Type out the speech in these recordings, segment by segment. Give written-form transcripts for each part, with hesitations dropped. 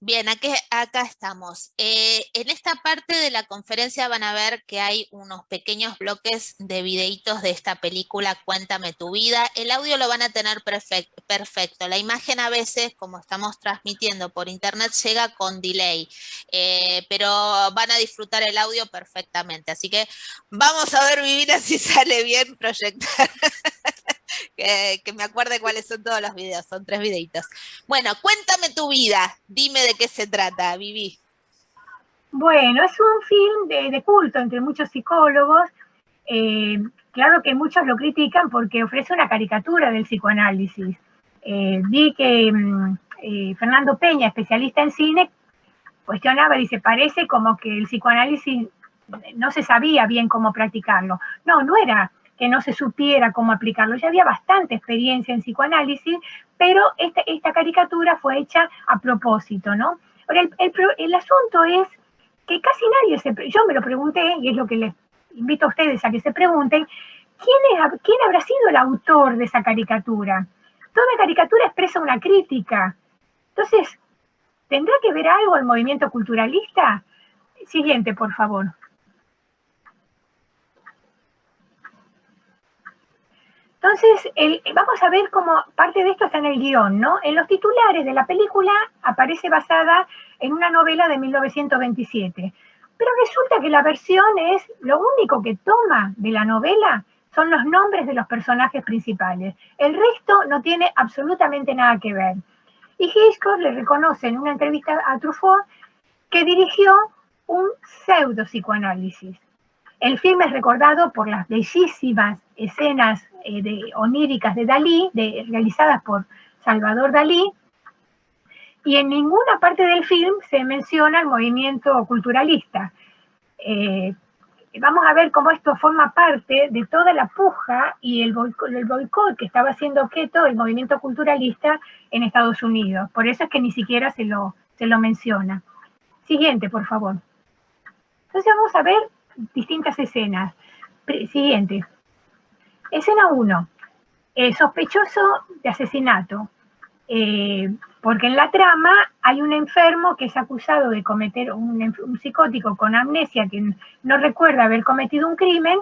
Bien, acá estamos. En esta parte de la conferencia van a ver que hay unos pequeños bloques de videitos de esta película Cuéntame tu vida. El audio lo van a tener perfecto. La imagen a veces, como estamos transmitiendo por internet, llega con delay, pero van a disfrutar el audio perfectamente. Así que vamos a ver, Vivina, si sale bien proyectar. Que me acuerde cuáles son todos los videos, son 3 videitos. Bueno, cuéntame tu vida, dime de qué se trata, Vivi. Bueno, es un film de culto entre muchos psicólogos. Eh, claro que muchos lo critican porque ofrece una caricatura del psicoanálisis. Vi que Fernando Peña, especialista en cine, cuestionaba, dice, parece como que el psicoanálisis no se sabía bien cómo practicarlo. No, no era que no se supiera cómo aplicarlo, ya había bastante experiencia en psicoanálisis, pero esta caricatura fue hecha a propósito, ¿no? Ahora, el asunto es que casi nadie yo me lo pregunté, y es lo que les invito a ustedes a que se pregunten, ¿quién habrá sido el autor de esa caricatura? Toda caricatura expresa una crítica. Entonces, ¿tendrá que ver algo el movimiento culturalista? Siguiente, por favor. Entonces, vamos a ver cómo parte de esto está en el guión, ¿no? En los titulares de la película aparece basada en una novela de 1927, pero resulta que la versión es, lo único que toma de la novela son los nombres de los personajes principales. El resto no tiene absolutamente nada que ver. Y Hitchcock le reconoce en una entrevista a Truffaut que dirigió un pseudo psicoanálisis. El film es recordado por las bellísimas escenas oníricas de Dalí, realizadas por Salvador Dalí, y en ninguna parte del film se menciona el movimiento culturalista. Vamos a ver cómo esto forma parte de toda la puja y el boicot que estaba haciendo objeto el movimiento culturalista en Estados Unidos. Por eso es que ni siquiera se lo menciona. Siguiente, por favor. Entonces vamos a ver distintas escenas. Siguiente. Escena 1. Sospechoso de asesinato. Porque en la trama hay un enfermo que es acusado de cometer, un psicótico con amnesia que no recuerda haber cometido un crimen,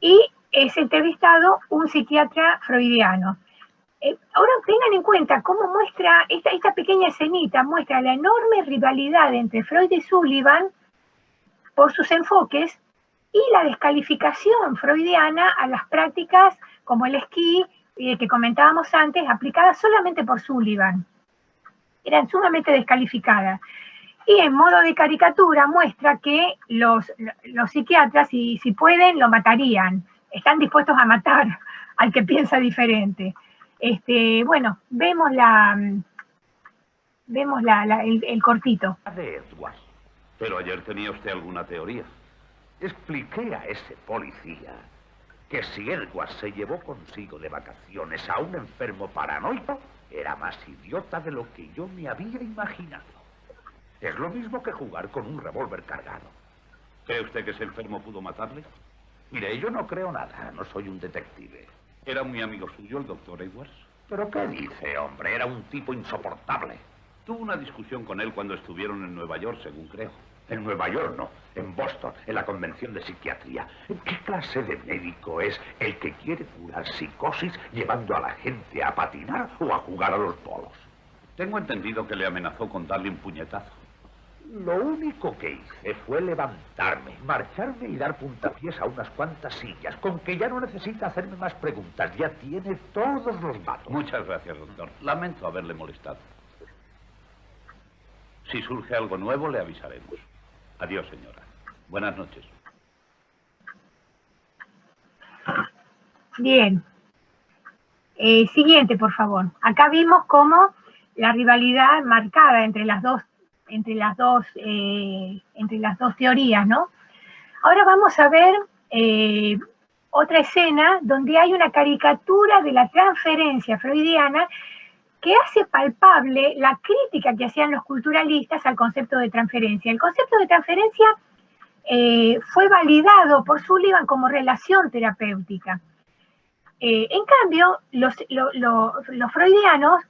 y es entrevistado un psiquiatra freudiano. Ahora tengan en cuenta cómo muestra, esta pequeña escenita muestra la enorme rivalidad entre Freud y Sullivan por sus enfoques y la descalificación freudiana a las prácticas como el esquí que comentábamos antes, aplicadas solamente por Sullivan. Eran sumamente descalificadas. Y en modo de caricatura muestra que los psiquiatras, si pueden, lo matarían. Están dispuestos a matar al que piensa diferente. Bueno, vemos el cortito. De Edward. Pero ayer tenía usted alguna teoría. Expliqué a ese policía que si Edward se llevó consigo de vacaciones a un enfermo paranoico, era más idiota de lo que yo me había imaginado. Es lo mismo que jugar con un revólver cargado. ¿Cree usted que ese enfermo pudo matarle? Mire, yo no creo nada, no soy un detective. ¿Era muy amigo suyo el doctor Edwards? ¿Pero qué dice, hombre? Era un tipo insoportable. Tuvo una discusión con él cuando estuvieron en Nueva York, según creo. En Nueva York, no. En Boston, en la convención de psiquiatría. ¿Qué clase de médico es el que quiere curar psicosis llevando a la gente a patinar o a jugar a los bolos? Tengo entendido que le amenazó con darle un puñetazo. Lo único que hice fue levantarme, marcharme y dar puntapiés a unas cuantas sillas. Con que ya no necesita hacerme más preguntas. Ya tiene todos los datos. Muchas gracias, doctor. Lamento haberle molestado. Si surge algo nuevo, le avisaremos. Adiós, señora. Buenas noches. Bien. Siguiente, por favor. Acá vimos cómo la rivalidad marcada entre las dos teorías, ¿no? Ahora vamos a ver otra escena donde hay una caricatura de la transferencia freudiana que hace palpable la crítica que hacían los culturalistas al concepto de transferencia. El concepto de transferencia fue validado por Sullivan como relación terapéutica. En cambio, los freudianos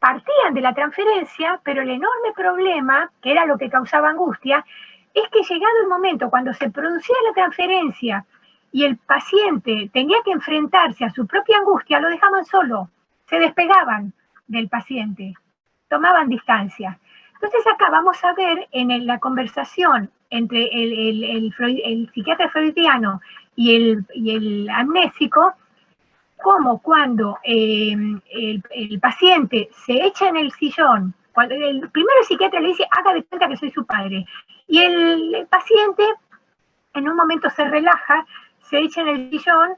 partían de la transferencia, pero el enorme problema, que era lo que causaba angustia, es que llegado el momento cuando se producía la transferencia y el paciente tenía que enfrentarse a su propia angustia, lo dejaban solo, se despegaban del paciente, tomaban distancia. Entonces acá vamos a ver en la conversación entre el psiquiatra freudiano y el amnésico, cómo cuando el paciente se echa en el sillón, cuando primero el psiquiatra le dice, haga de cuenta que soy su padre, y el paciente en un momento se relaja, se echa en el sillón,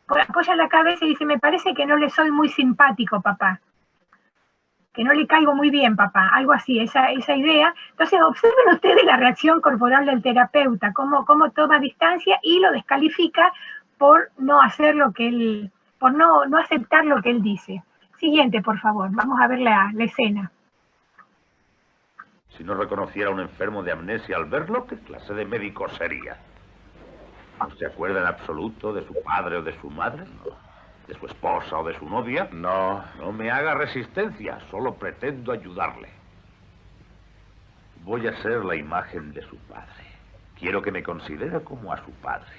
apoya la cabeza y dice, me parece que no le soy muy simpático, papá, que no le caigo muy bien, papá, algo así, esa idea. Entonces observen ustedes la reacción corporal del terapeuta, cómo toma distancia y lo descalifica por no hacer lo que él, por no aceptar lo que él dice. Siguiente, por favor, vamos a ver la escena. Si no reconociera a un enfermo de amnesia al verlo, ¿qué clase de médico sería? ¿No se acuerda en absoluto de su padre o de su madre? No. ¿De su esposa o de su novia? No. No me haga resistencia, solo pretendo ayudarle. Voy a ser la imagen de su padre. Quiero que me considere como a su padre.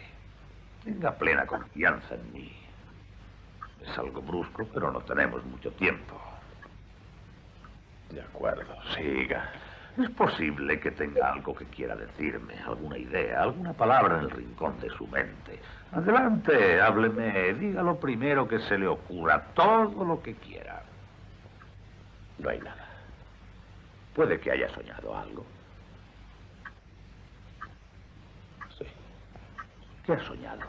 Tenga plena confianza en mí. Es algo brusco, pero no tenemos mucho tiempo. De acuerdo, siga. Es posible que tenga algo que quiera decirme, alguna idea, alguna palabra en el rincón de su mente. Adelante, hábleme, diga lo primero que se le ocurra, todo lo que quiera. No hay nada. Puede que haya soñado algo. Sí. ¿Qué ha soñado?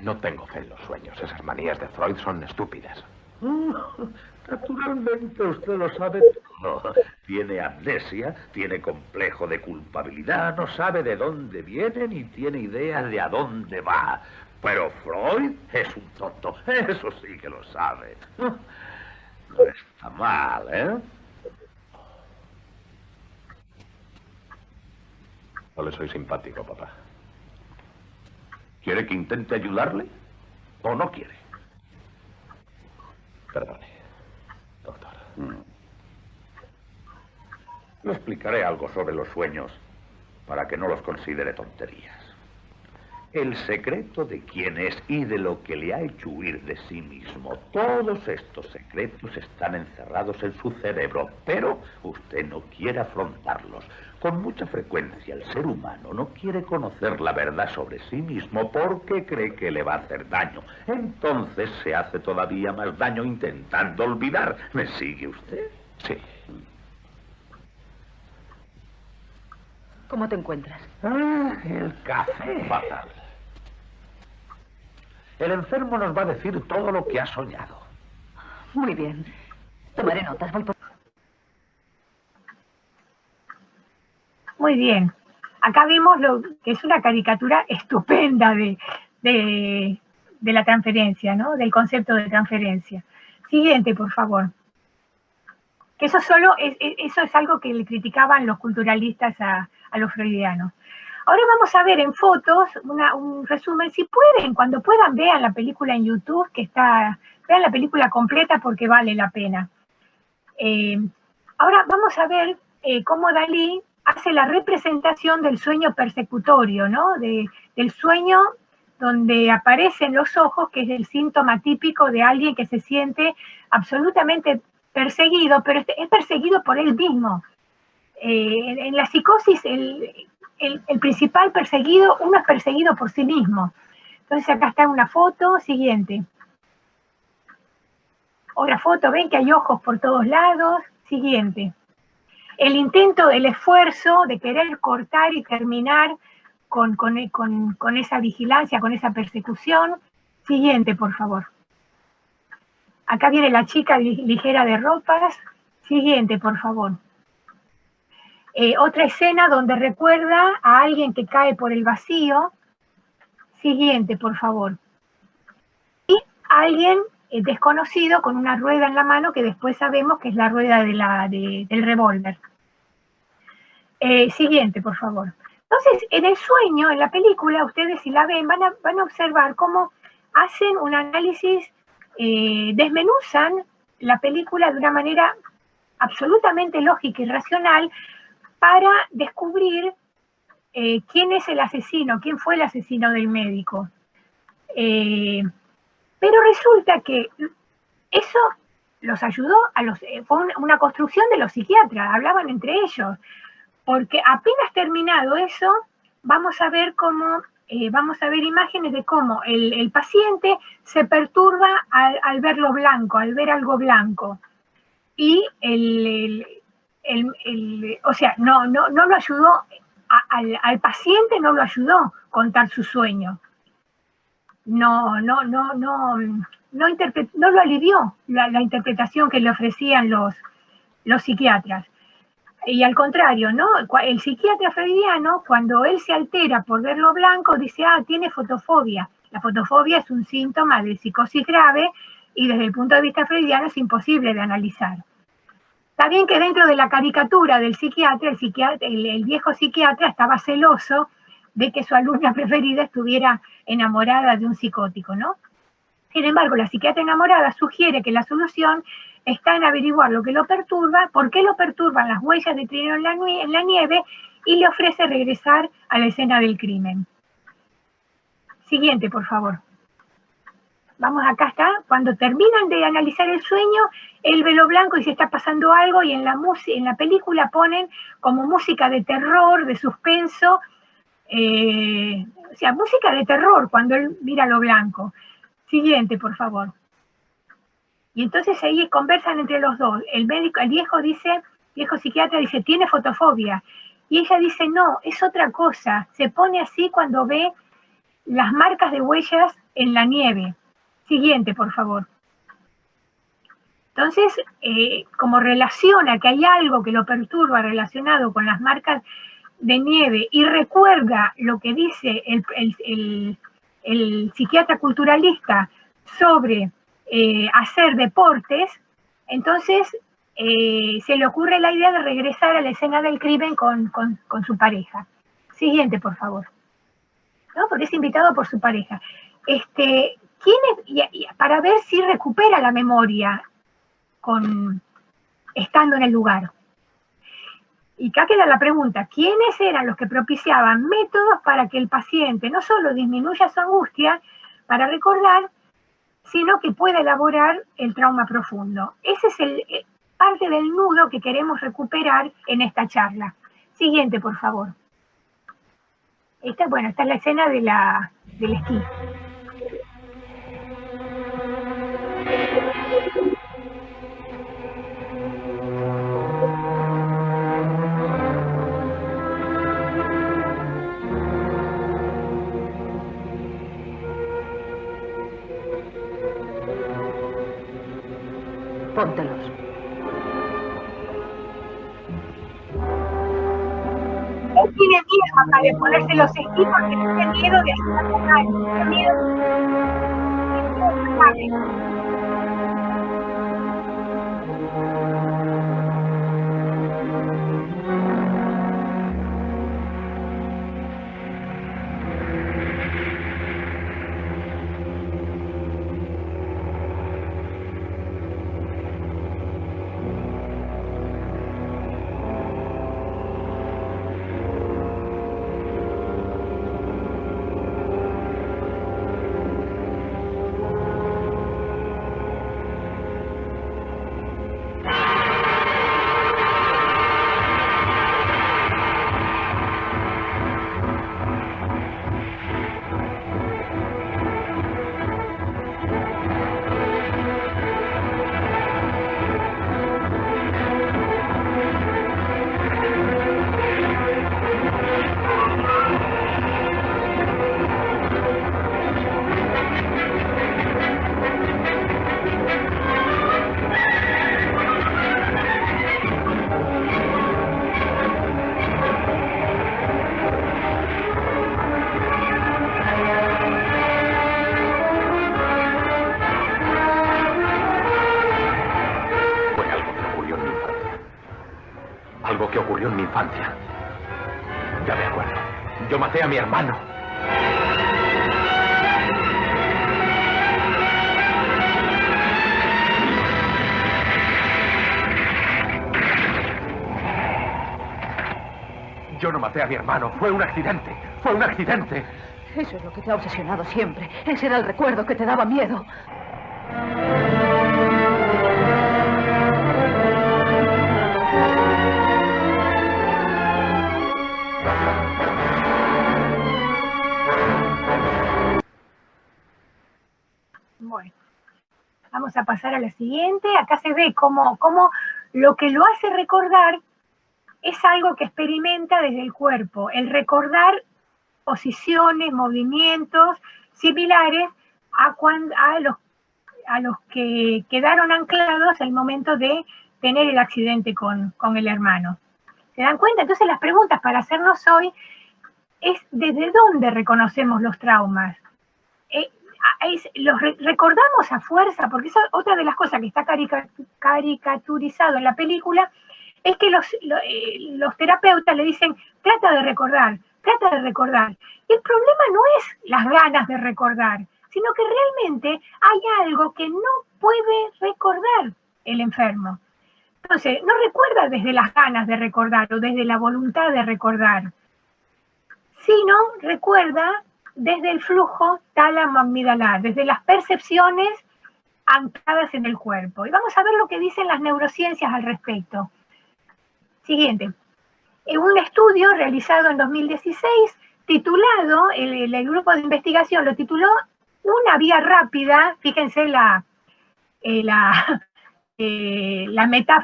No tengo fe en los sueños. Esas manías de Freud son estúpidas. Naturalmente, usted lo sabe todo. Tiene amnesia, tiene complejo de culpabilidad, no sabe de dónde viene ni tiene idea de a dónde va. Pero Freud es un tonto, eso sí que lo sabe. No está mal, ¿eh? No le soy simpático, papá. ¿Quiere que intente ayudarle o no quiere? Perdone, doctor. Le explicaré algo sobre los sueños para que no los considere tonterías. El secreto de quién es y de lo que le ha hecho huir de sí mismo. Todos estos secretos están encerrados en su cerebro, pero usted no quiere afrontarlos. Con mucha frecuencia el ser humano no quiere conocer la verdad sobre sí mismo porque cree que le va a hacer daño. Entonces se hace todavía más daño intentando olvidar. ¿Me sigue usted? Sí. ¿Cómo te encuentras? El café. Fatal. El enfermo nos va a decir todo lo que ha soñado. Muy bien. Tomaré notas. Voy por... Muy bien. Acá vemos lo que es una caricatura estupenda de la transferencia, ¿no? Del concepto de transferencia. Siguiente, por favor. Que eso es algo que le criticaban los culturalistas a los freudianos. Ahora vamos a ver en fotos un resumen. Si pueden, cuando puedan, vean la película en YouTube, vean la película completa porque vale la pena. Ahora vamos a ver cómo Dalí hace la representación del sueño persecutorio, ¿no? Del sueño donde aparecen los ojos, que es el síntoma típico de alguien que se siente absolutamente perseguido, pero es perseguido por él mismo. En la psicosis, el principal perseguido, uno es perseguido por sí mismo. Entonces acá está una foto, siguiente. Otra foto, ven que hay ojos por todos lados, siguiente. El intento, el esfuerzo de querer cortar y terminar con esa vigilancia, con esa persecución. Siguiente, por favor. Acá viene la chica ligera de ropas. Siguiente, por favor. Otra escena donde recuerda a alguien que cae por el vacío. Siguiente, por favor. Y alguien desconocido con una rueda en la mano que después sabemos que es la rueda del revólver. Siguiente, por favor. Entonces, en el sueño, en la película, ustedes si la ven, van a observar cómo hacen un análisis, desmenuzan la película de una manera absolutamente lógica y racional para descubrir quién es el asesino, quién fue el asesino del médico. Pero resulta que eso los ayudó, fue una construcción de los psiquiatras, hablaban entre ellos, porque apenas terminado eso, vamos a ver imágenes de cómo el paciente se perturba al ver lo blanco, al ver algo blanco. Y o sea, no lo ayudó, al paciente no lo ayudó contar su sueño. No lo alivió la interpretación que le ofrecían los psiquiatras. Y al contrario, ¿no? El psiquiatra freudiano, cuando él se altera por ver lo blanco, dice, tiene fotofobia. La fotofobia es un síntoma de psicosis grave y desde el punto de vista freudiano es imposible de analizar. Está bien que dentro de la caricatura del psiquiatra, el viejo psiquiatra estaba celoso de que su alumna preferida estuviera enamorada de un psicótico, ¿no? Sin embargo, la psiquiatra enamorada sugiere que la solución está en averiguar lo que lo perturba, por qué lo perturban las huellas de trineo en la nieve, y le ofrece regresar a la escena del crimen. Siguiente, por favor. Vamos, acá está. Cuando terminan de analizar el sueño, él ve lo blanco y se está pasando algo, y en la película ponen como música de terror, de suspenso, o sea, música de terror cuando él mira lo blanco. Siguiente, por favor. Y entonces ahí conversan entre los dos. El viejo psiquiatra dice, tiene fotofobia. Y ella dice, no, es otra cosa. Se pone así cuando ve las marcas de huellas en la nieve. Siguiente, por favor. Entonces, como relaciona que hay algo que lo perturba relacionado con las marcas de nieve y recuerda lo que dice el psiquiatra culturalista sobre hacer deportes, entonces se le ocurre la idea de regresar a la escena del crimen con su pareja. Siguiente, por favor. ¿No? Porque es invitado por su pareja. Para ver si recupera la memoria estando en el lugar. Y acá queda la pregunta, ¿quiénes eran los que propiciaban métodos para que el paciente no solo disminuya su angustia para recordar, sino que pueda elaborar el trauma profundo? Ese es parte del nudo que queremos recuperar en esta charla. Siguiente, por favor. Esta es la escena del esquí. Póntelos. Él tiene miedo acá de ponerse los esquí porque tiene miedo de hacer mal, tiene miedo de sacarle. Algo que ocurrió en mi infancia. Ya me acuerdo. Yo maté a mi hermano. Yo no maté a mi hermano. Fue un accidente. Fue un accidente. Eso es lo que te ha obsesionado siempre. Ese era el recuerdo que te daba miedo. Bueno, vamos a pasar a la siguiente. Acá se ve cómo lo que lo hace recordar es algo que experimenta desde el cuerpo. El recordar posiciones, movimientos similares a los que quedaron anclados al momento de tener el accidente con el hermano. ¿Se dan cuenta? Entonces las preguntas para hacernos hoy es ¿desde dónde reconocemos los traumas? ¿Los recordamos a fuerza? Porque esa otra de las cosas que está caricaturizado en la película es que los terapeutas le dicen, trata de recordar. Y el problema no es las ganas de recordar, sino que realmente hay algo que no puede recordar el enfermo. Entonces, no recuerda desde las ganas de recordar o desde la voluntad de recordar, sino recuerda desde el flujo tálamo-amigdalar, desde las percepciones ancladas en el cuerpo. Y vamos a ver lo que dicen las neurociencias al respecto. Siguiente. En un estudio realizado en 2016, titulado, el grupo de investigación lo tituló Una vía rápida, fíjense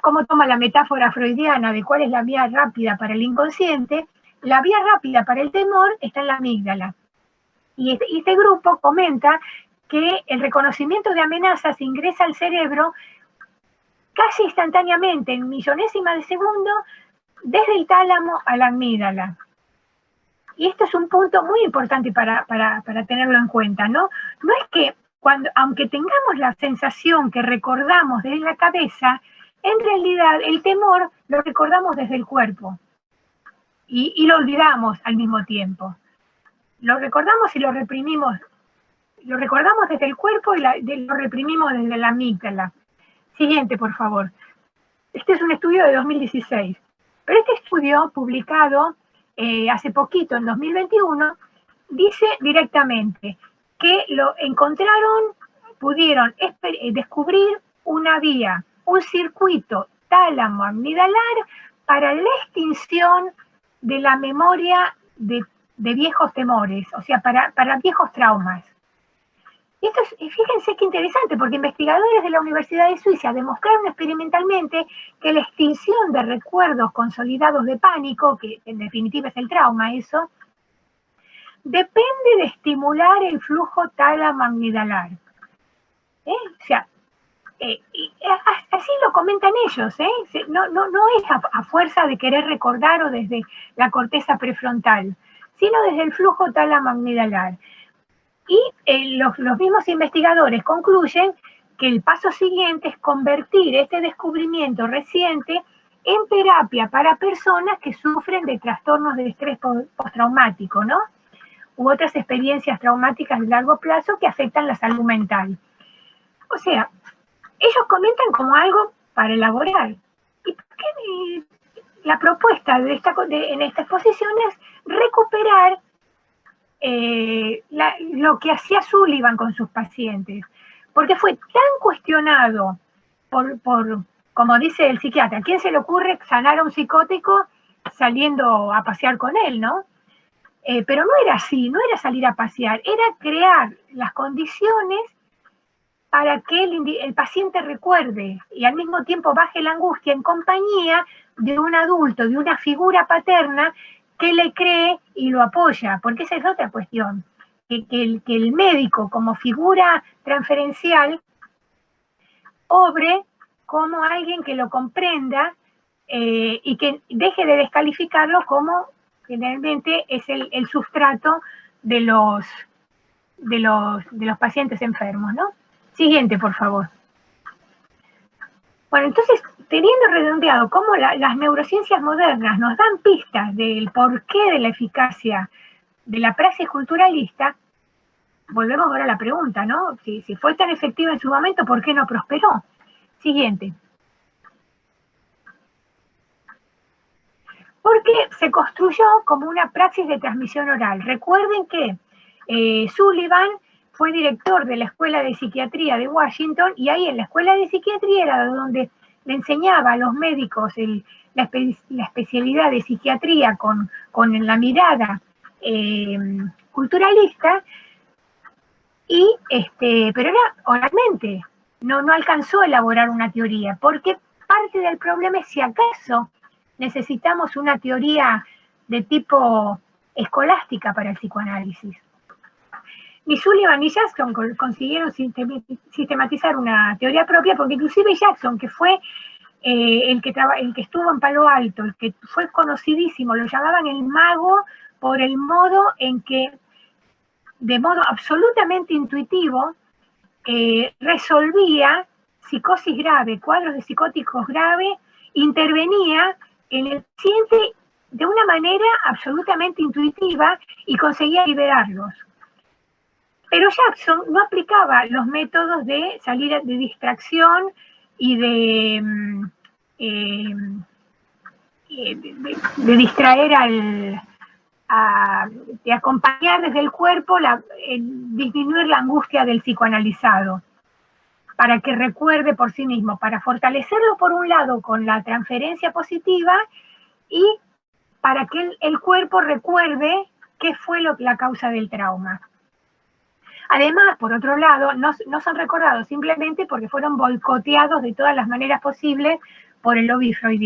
cómo toma la metáfora freudiana de cuál es la vía rápida para el inconsciente. La vía rápida para el temor está en la amígdala. Y este grupo comenta que el reconocimiento de amenazas ingresa al cerebro casi instantáneamente, en millonésimas de segundo, desde el tálamo a la amígdala. Y esto es un punto muy importante para tenerlo en cuenta, ¿no? No es que aunque tengamos la sensación que recordamos desde la cabeza, en realidad el temor lo recordamos desde el cuerpo. Y lo olvidamos al mismo tiempo. Lo recordamos y lo reprimimos. Lo recordamos desde el cuerpo y lo reprimimos desde la amígdala. Siguiente, por favor. Este es un estudio de 2016. Pero este estudio, publicado hace poquito, en 2021, dice directamente que pudieron descubrir una vía, un circuito tálamo-amigdalar para la extinción de la memoria de viejos temores, o sea, para viejos traumas. Y esto fíjense qué interesante, porque investigadores de la Universidad de Suiza demostraron experimentalmente que la extinción de recuerdos consolidados de pánico, que en definitiva es el trauma eso, depende de estimular el flujo tálamo-amigdalar. O sea, así lo comentan ellos, no es a fuerza de querer recordar o desde la corteza prefrontal, sino desde el flujo tálamo-amigdalar. Y los mismos investigadores concluyen que el paso siguiente es convertir este descubrimiento reciente en terapia para personas que sufren de trastornos de estrés postraumático, ¿no? U otras experiencias traumáticas de largo plazo que afectan la salud mental. O sea, ellos comentan como algo para elaborar. ¿Y por qué la propuesta en esta exposición es recuperar lo que hacía Sullivan con sus pacientes? Porque fue tan cuestionado como dice el psiquiatra, ¿a quién se le ocurre sanar a un psicótico saliendo a pasear con él, no? Pero no era así, no era salir a pasear, era crear las condiciones para que el paciente recuerde y al mismo tiempo baje la angustia en compañía de un adulto, de una figura paterna que le cree y lo apoya, porque esa es otra cuestión, que el médico como figura transferencial obre como alguien que lo comprenda y que deje de descalificarlo como generalmente es el sustrato de los pacientes enfermos, ¿no? Siguiente, por favor. Bueno, entonces, teniendo redondeado cómo las neurociencias modernas nos dan pistas del porqué de la eficacia de la praxis culturalista, volvemos ahora a la pregunta, ¿no? Si fue tan efectiva en su momento, ¿por qué no prosperó? Siguiente. ¿Por porque se construyó como una praxis de transmisión oral. Recuerden que Sullivan fue director de la Escuela de Psiquiatría de Washington, y ahí en la Escuela de Psiquiatría era donde le enseñaba a los médicos la especialidad de psiquiatría con la mirada culturalista, pero era oralmente, no alcanzó a elaborar una teoría, porque parte del problema es si acaso necesitamos una teoría de tipo escolástica para el psicoanálisis. Ni Sullivan ni Jackson consiguieron sistematizar una teoría propia, porque inclusive Jackson, que fue el que estuvo en Palo Alto, el que fue conocidísimo, lo llamaban el mago por el modo en que, de modo absolutamente intuitivo, resolvía psicosis grave, cuadros de psicóticos graves, intervenía en el paciente de una manera absolutamente intuitiva y conseguía liberarlos. Pero Jackson no aplicaba los métodos de salida de distracción y de distraer de acompañar desde el cuerpo, disminuir la angustia del psicoanalizado, para que recuerde por sí mismo, para fortalecerlo por un lado con la transferencia positiva y para que el cuerpo recuerde qué fue la causa del trauma. Además, por otro lado, no son recordados simplemente porque fueron boicoteados de todas las maneras posibles por el lobby freudiano.